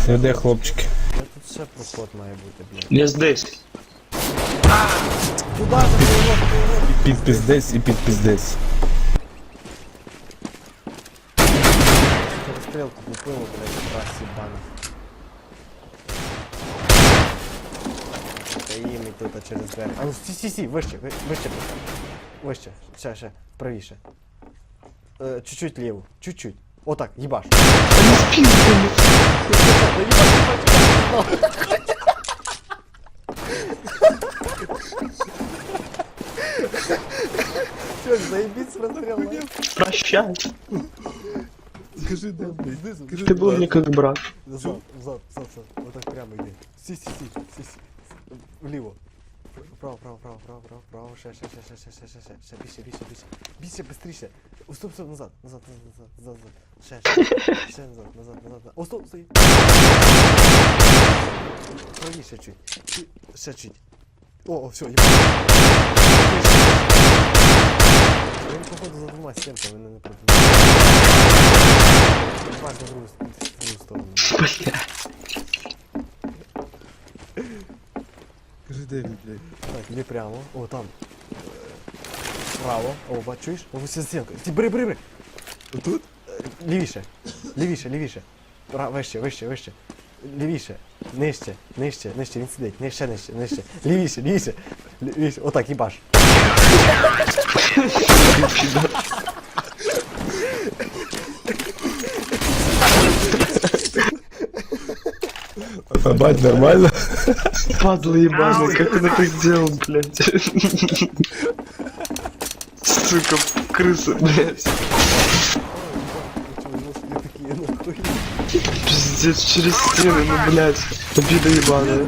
Де хлопчики? Тут ще проход має бути, блядь. Не здесь. Куда ти його? Підпіздець і підпіздець. Перестрілку купили, блядь, раз сібана. Та їм і тут через двері. А ну сі, вище. Вище. Ще, правіше. Чуть-чуть ліво, чуть-чуть. Отак, їбаш. Чё, заебись расстрел? Прощай. Скажи, да, блядь. Ты был мне как брат. Назад. Вот так прямо иди. Си. Влево. Право. Ще. Більше, быстріше. О, стоп, назад. Ще, назад. О, стоп, стой. Правіше чуть. Ще чуть. О, все, ебать. Він, походу, за двома стінками не напротив. Ебать на другу сторону. Кажи, де він, блядь. Так, іди прямо. О, там. Право. О, бачиш? О, ось стінка. Ти бери. Отут? Лівіше. Вище. Лівіше. Нижче. Він сидить. Ще нижче. Лівіше. Отак, їбаш. Бать, нормально? Падла ебаная, как ты так сделал, блядь? Сука, крыса, блядь. Я такі, нахуй. Пиздец, через стены, ну, блядь. Обида ебаная.